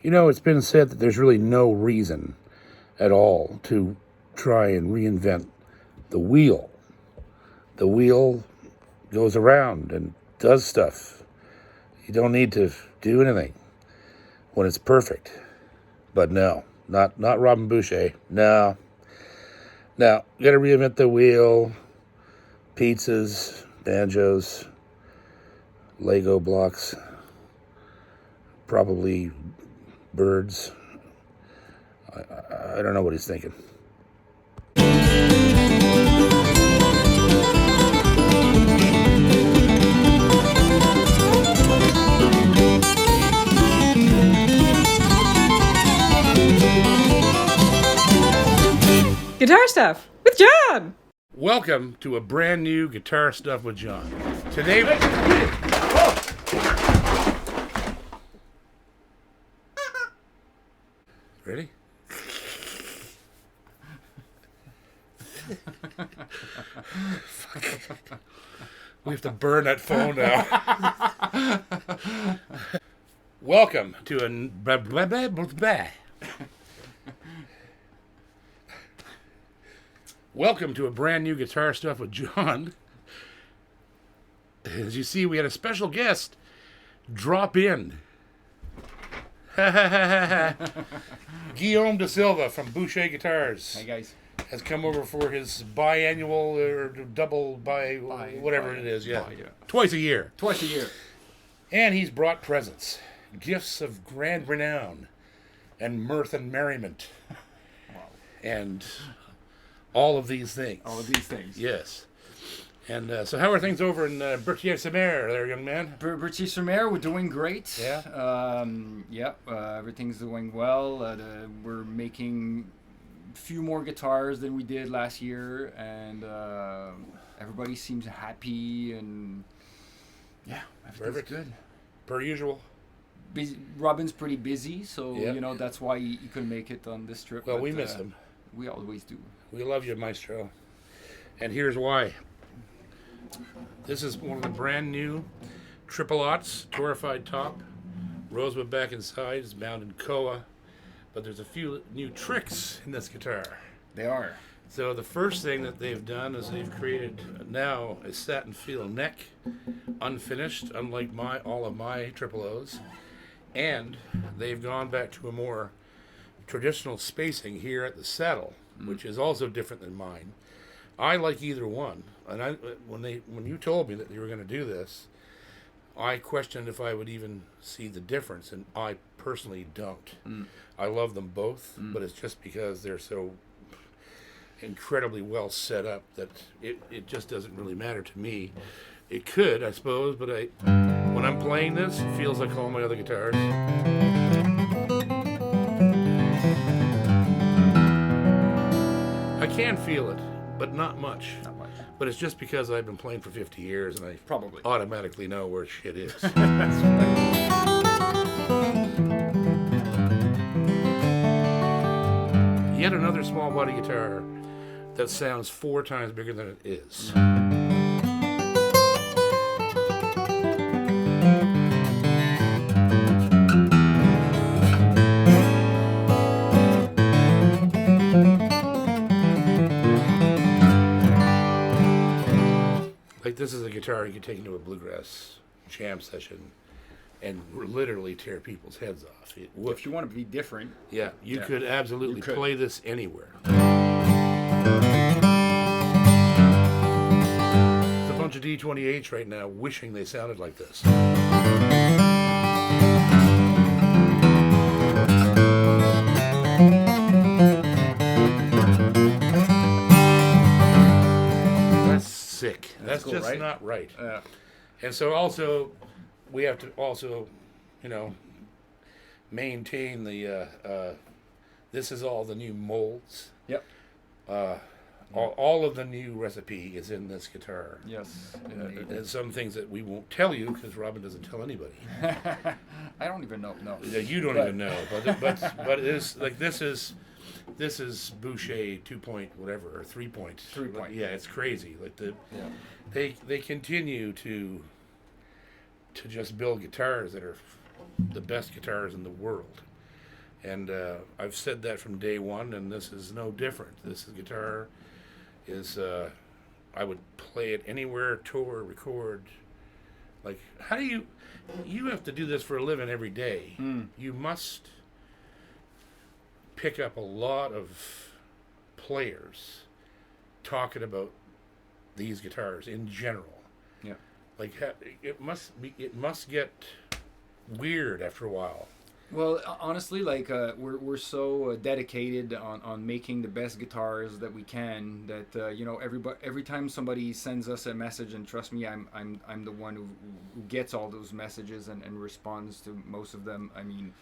You know, it's been said that there's really no reason at all to try and reinvent the wheel. The wheel goes around and does stuff. You don't need to do anything when it's perfect. But no, not Robin Boucher. No. Now, you gotta reinvent the wheel, pizzas, banjos, Lego blocks, probably birds. I don't know what he's thinking. Guitar Stuff with John. Welcome to a brand new Guitar Stuff with John. Today, ready? We have to burn that phone now. Welcome to Welcome to a brand new Guitar Stuff with John. As you see, we had a special guest drop in. Guillaume De Silva from Boucher Guitars. Hey guys. Has come over for his biannual or double whatever it is. Yeah. Twice a year. Twice a year. And he's brought presents. Gifts of grand renown and mirth and merriment. Wow. And all of these things. All of these things. Yes. And so how are things over in Boucher-sur-Mer there, young man? Boucher-sur-Mer, we're doing great. Yeah? Everything's doing well. We're making a few more guitars than we did last year, and everybody seems happy, and yeah, everything's Perfect. good. Per usual. Busy. Robin's pretty busy, so Yep. that's why he couldn't make it on this trip. Well, but, we miss him. We always do. We love you, Maestro. And here's why. This is one of the brand new triple aughts, torrefied top, rosewood back and side, is bound in koa, but there's a few new tricks in this guitar. They are. So the first thing that they've done is they've created now a satin feel neck, unfinished, unlike all of my triple O's, and they've gone back to a more traditional spacing here at the saddle, which is also different than mine. I like either one, and when you told me that you were going to do this, I questioned if I would even see the difference, and I personally don't. I love them both, but it's just because they're so incredibly well set up that it just doesn't really matter to me. It could, I suppose, but when I'm playing this, it feels like all my other guitars. I can feel it, but not much. Not much. But it's just because I've been playing for 50 years and I Probably. automatically know where shit is. Yet another small body guitar that sounds 4 times bigger than it is. Like, this is a guitar you could take into a bluegrass jam session and literally tear people's heads off. It would. If you want to be different, Yeah, you could absolutely You could. play this anywhere. There's a bunch of D28s right now wishing they sounded like this. That's sick. That's cool, just right? not right. And so also, we have to also, maintain the, this is all the new molds. Yep. All of the new recipe is in this guitar. Yes. And some things that we won't tell you because Robin doesn't tell anybody. I don't even know. No. Yeah, you don't even know, but it is like this is Boucher 2 point whatever or 3 point. 3 point. Yeah, it's crazy. Like Yeah. they continue to just build guitars that are the best guitars in the world. And I've said that from day one, and this is no different. This guitar is, I would play it anywhere, tour, record. Like, how do you have to do this for a living every day. You must pick up a lot of players talking about these guitars in general. Yeah. Like, it must get weird after a while. Well, honestly, like we're so dedicated on making the best guitars that we can that you know, every time somebody sends us a message, and trust me, I'm the one who gets all those messages and responds to most of them. I mean,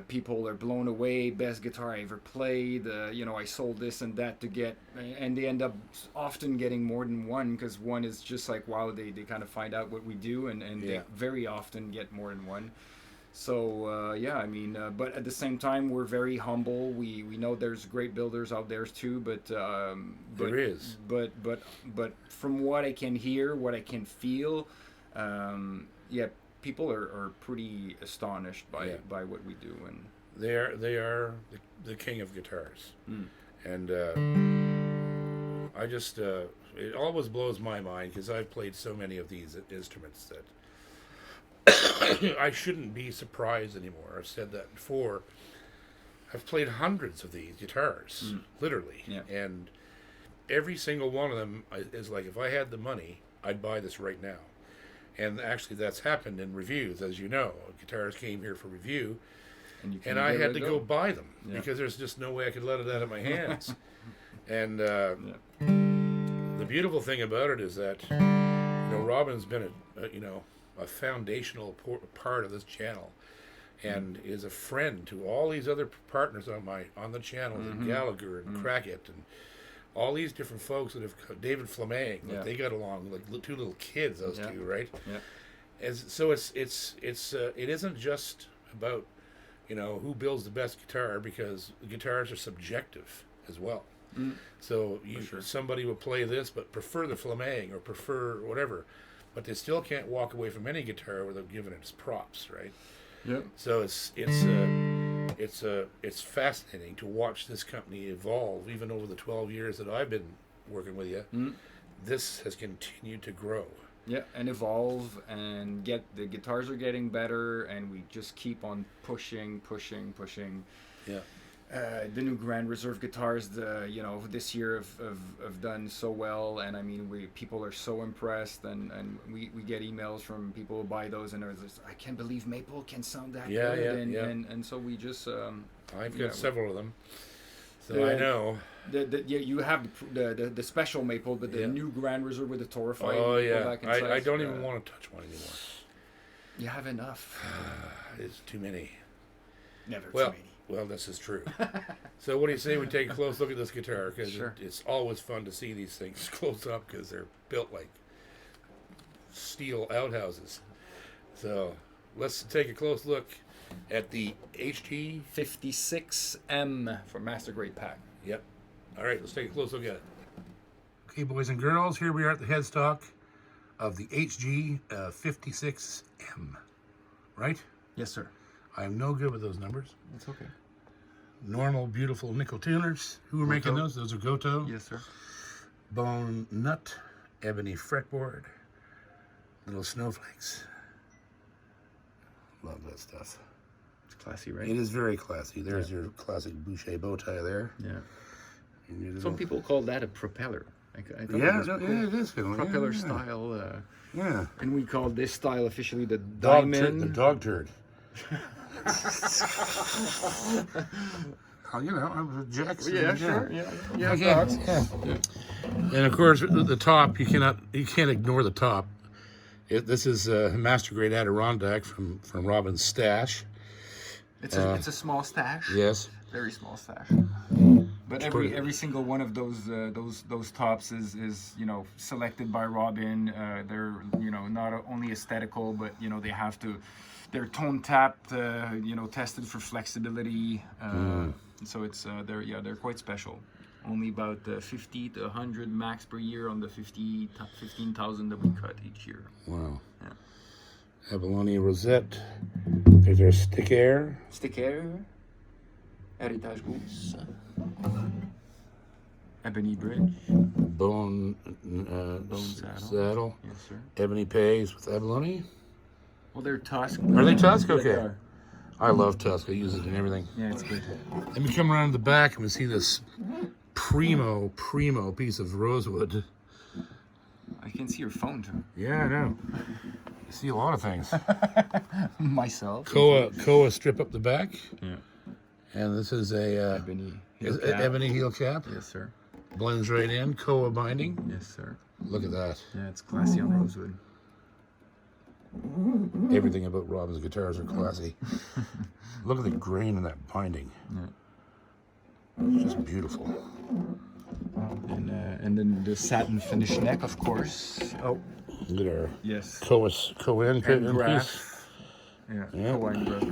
people are blown away. Best guitar I ever played. You know, I sold this and that to get, and they end up often getting more than one, because one is just like, wow, they kind of find out what we do, and they very often get more than one. So yeah, I mean, but at the same time, we're very humble. We know there's great builders out there too, but There is. But from what I can hear, what I can feel, yeah, people are pretty astonished by what we do, and They are the king of guitars, and I just it always blows my mind, because I've played so many of these instruments that I shouldn't be surprised anymore. I've said that before. I've played hundreds of these guitars, literally, and every single one of them is like, if I had the money, I'd buy this right now. And actually, that's happened in reviews, as you know. Guitars came here for review, and I had to go buy them because there's just no way I could let it out of my hands. And the beautiful thing about it is that, you know, Robin's been a foundational part of this channel, and is a friend to all these other partners on the channel, and Gallagher and Crackett and all these different folks that have, David Fleming, like they got along like two little kids, those two, right? Yeah. So it isn't just about, you know, who builds the best guitar, because guitars are subjective as well. So somebody will play this but prefer the Fleming or prefer whatever, but they still can't walk away from any guitar without giving it its props, right? Yep. So it's fascinating to watch this company evolve, even over the 12 years that I've been working with you. This has continued to grow. Yeah, and evolve, and the guitars are getting better, and we just keep on pushing. Yeah. The new Grand Reserve guitars, you know, this year have done so well, and I mean, people are so impressed, and we get emails from people who buy those, and they're just, I can't believe maple can sound that good, and so we just I've got several of them, so I know. You have the special maple, but the new Grand Reserve with the torrefied. Oh yeah, I don't even want to touch one anymore. You have enough. It's too many. Never too many. Well, this is true. So what do you say we take a close look at this guitar? Because it's always fun to see these things close up, because they're built like steel outhouses. So let's take a close look at the HT 56M for Master Grade Pack. Yep. All right, let's take a close look at it. Okay, boys and girls, here we are at the headstock of the HG 56M. Right? Yes, sir. I'm no good with those numbers. That's okay. Normal, beautiful nickel tuners. Who are making those? Those are Goto. Yes, sir. Bone nut, ebony fretboard, little snowflakes. Love that stuff. It's classy, right? It is very classy. There's your classic Boucher bow tie there. Yeah. Some people call that a propeller. I thought it is cool. Propeller style. Yeah. And we call this style officially the diamond. The dog turd. You know, I was a Jackson. Yeah, sure. Yeah. Okay. And of course, the top, you can't ignore the top. This is Master Grade Adirondack from Robin's stash. It's a small stash. Yes. Very small stash. But every single one of those tops is you know, selected by Robin. They're, you know, not only aesthetical, but you know, they're tone tapped, you know, tested for flexibility. So it's they're quite special. Only about 50 to 100 max per year on the 15,000 that we cut each year. Wow. Yeah. Abalone Rosette. There's our stick air. Stick air. Heritage Goose. Ebony Bridge. Bone saddle. Yes, sir. Ebony pays with abalone. Well, they're Tusk. Are they Tusk? Yeah, they Okay. are. I love Tusk. I use it in everything. Yeah, it's good. Let me come around to the back and we see this primo piece of rosewood. I can see your phone too. Yeah, I know. I see a lot of things. Myself. Koa strip up the back. Yeah. And this is a ebony heel cap. Yes, sir. Blends right in. Koa binding. Yes, sir. Look at that. Yeah, it's classy on rosewood. Everything about Robin's guitars are classy. Look at the grain in that binding. Yeah. It's just beautiful. And then the satin finish neck, of course. Oh, Look at our yes. Koa And piece. graph. Yeah. Yeah. Koa and graph.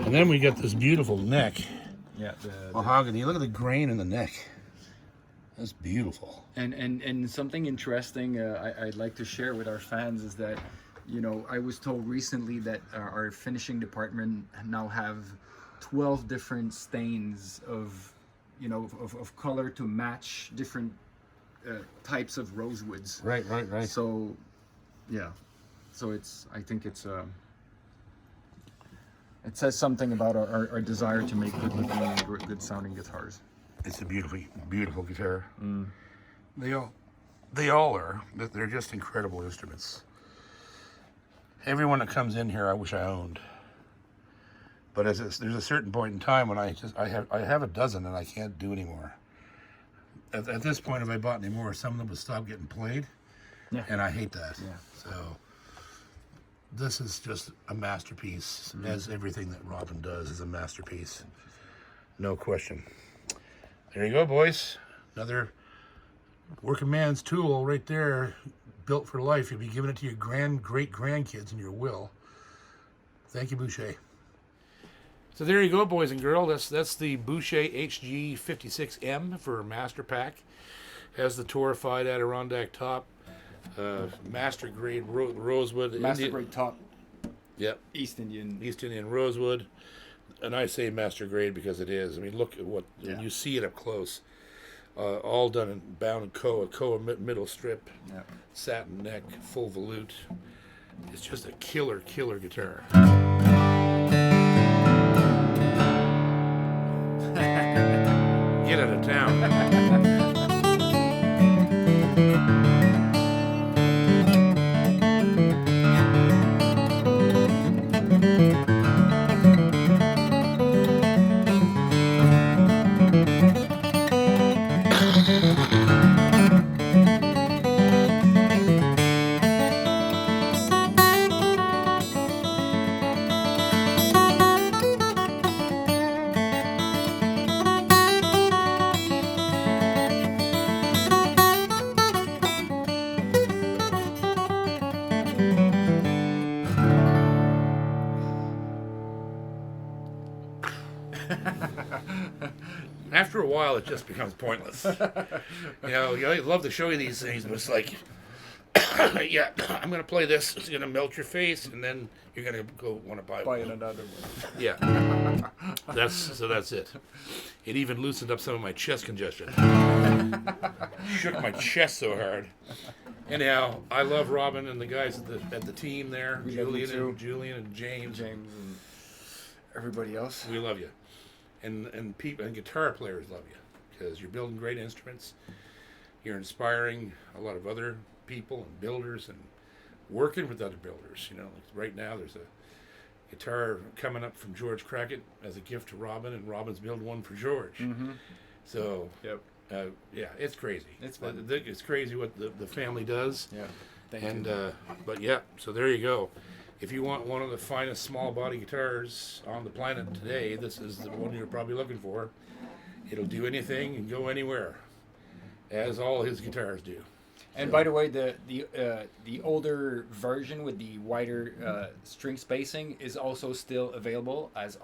And then we got this beautiful neck. Yeah. Mahogany. Look at the grain in the neck. That's beautiful. And something interesting I'd like to share with our fans is that, you know, I was told recently that our finishing department now have 12 different stains of, you know, of color to match different types of rosewoods. Right. So, yeah. So I think it says something about our desire to make good looking and good sounding guitars. It's a beautiful guitar. They all are. They're just incredible instruments. Everyone that comes in here, I wish I owned. But there's a certain point in time when I have a dozen and I can't do anymore. At this point, if I bought any more, some of them would stop getting played, and I hate that. Yeah. So this is just a masterpiece, as everything that Robin does is a masterpiece. No question. There you go, boys. Another working man's tool right there, built for life. You'll be giving it to your great-grandkids in your will. Thank you, Boucher. So there you go, boys and girls. That's the Boucher HG56M for Master Pack. Has the torrefied Adirondack top, master grade rosewood. Master grade top. Yep. East Indian rosewood. And I say master grade because it is. I mean, look at when you see it up close. All done in bound in Koa middle strip, satin neck, full volute. It's just a killer guitar. Get out of town. After a while, it just becomes pointless. I'd love to show you these things, but it's like, yeah, I'm going to play this. It's going to melt your face, and then you're going to go want to buy one. another one. Yeah. That's it. It even loosened up some of my chest congestion. Shook my chest so hard. Anyhow, I love Robin and the guys at the team there. Julian and James and everybody else. We love you. And people and guitar players love you because you're building great instruments. You're inspiring a lot of other people and builders and working with other builders. Like right now, there's a guitar coming up from George Crackett as a gift to Robin, and Robin's building one for George. Mm-hmm. So, it's crazy. It's fun. It's crazy what the family does. Yeah. Thank you. But yeah, so there you go. If you want one of the finest small body guitars on the planet today, this is the one you're probably looking for. It'll do anything and go anywhere, as all his guitars do. And by the way, the older version with the wider string spacing is also still available as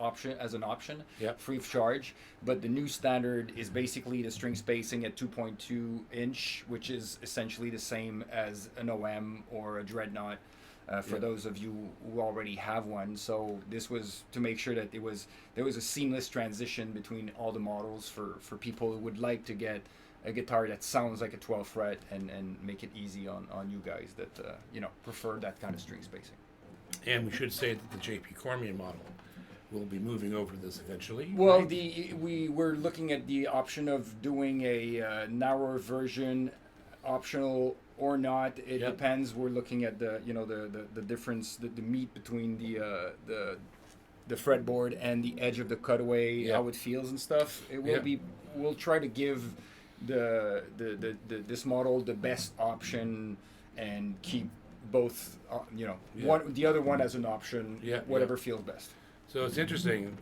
an option, free of charge. But the new standard is basically the string spacing at 2.2 inch, which is essentially the same as an OM or a Dreadnought. For Yeah. those of you who already have one. So this was to make sure that there was a seamless transition between all the models for people who would like to get a guitar that sounds like a 12 fret and make it easy on you guys that prefer that kind of string spacing. And we should say that the JP Cormier model will be moving over to this eventually. Well, right? we were looking at the option of doing a narrower version, optional or not. It Yep. depends. We're looking at the the difference, the meat between the fretboard and the edge of the cutaway, Yep. how it feels and stuff. It will Yep. be. We'll try to give the this model the best option and keep both. Yeah. One the other one as an option. Yeah, Whatever yeah. feels best. So it's interesting,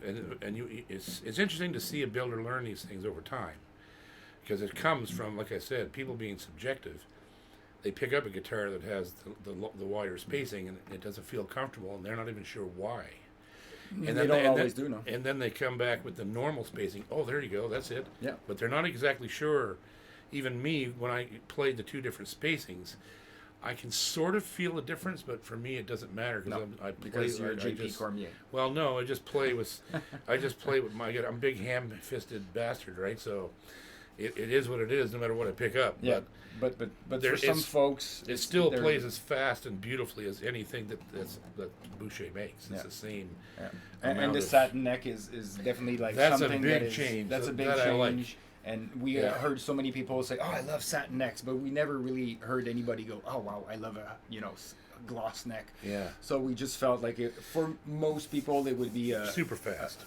it's interesting to see a builder learn these things over time, because it comes from, like I said, people being subjective. They pick up a guitar that has the wider spacing and it doesn't feel comfortable, and they're not even sure why. And They don't always do, no. And then they come back with the normal spacing. Oh, there you go, that's it. Yeah. But they're not exactly sure. Even me, when I played the two different spacings, I can sort of feel a difference, but for me it doesn't matter No, I because you're JP Cormier. Well, no, I just play with my. I'm a big ham-fisted bastard, right? So it is what it is, no matter what I pick up. Yeah, but there for some is- folks, It still plays as fast and beautifully as anything that Boucher makes. It's Yeah. the same. Yeah. amount And the of- satin neck is definitely like That's a something big that is change. that's a big That I like. change. And we Yeah. heard so many people say, "Oh, I love satin necks," but we never really heard anybody go, "Oh, wow, I love a gloss neck." Yeah. So we just felt like for most people it would be a Super fast.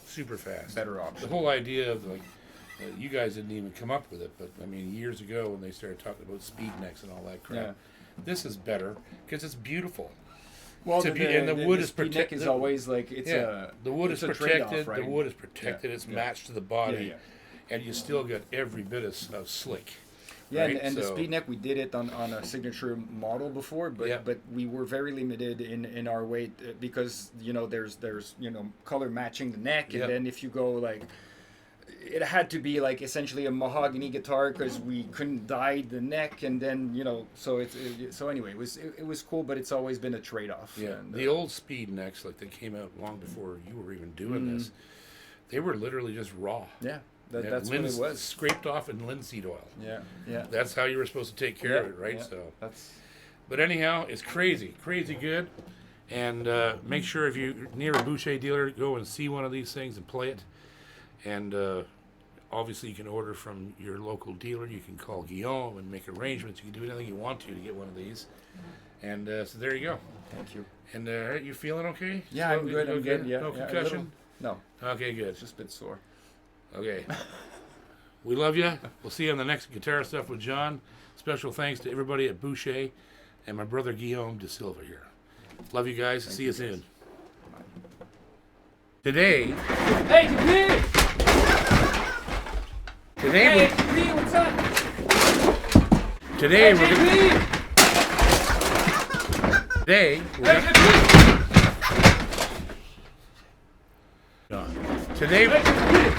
Super fast. better The option. whole idea of you guys didn't even come up with it, but I mean years ago when they started talking about speed necks and all that crap. Yeah. This is better because it's beautiful. Well, to be- and the wood is speed neck protect- is the- always like it's the wood it's is a trade-off, protected. right? The wood is protected. Yeah, It's yeah. matched to the body, Yeah, and you still get every bit of slick. Yeah, right? and the So- speed neck, we did it on a signature model before, but Yeah. but we were very limited in our weight because there's color matching the neck, and Yeah. then if you go like, it had to be like essentially a mahogany guitar because we couldn't dye the neck, and then so anyway it was cool, but it's always been a trade off. Yeah, and, the old speed necks, like they came out long before you were even doing this. They were literally just raw. yeah, Yeah, that's what it was. Scraped off in linseed oil. Yeah. That's how you were supposed to take care of Yeah, it, right? yeah. So, That's but anyhow, it's crazy good. And make sure if you're near a Boucher dealer, go and see one of these things and play it. And obviously, you can order from your local dealer. You can call Guillaume and make arrangements. You can do anything you want to get one of these. And so there you go. thank you. And you feeling okay? Yeah, I'm good. I'm good. Yeah, No yeah, a concussion? little- No, Okay, good. it's just a bit sore. Okay. We love you. We'll see you on the next Guitar Stuff with John. Special thanks to everybody at Boucher and my brother Guillaume de Silva here. Love you guys. See you soon. Today, Hey, Capri! today, Capri, what's up? today we're gonna, today we're gonna, John. Today.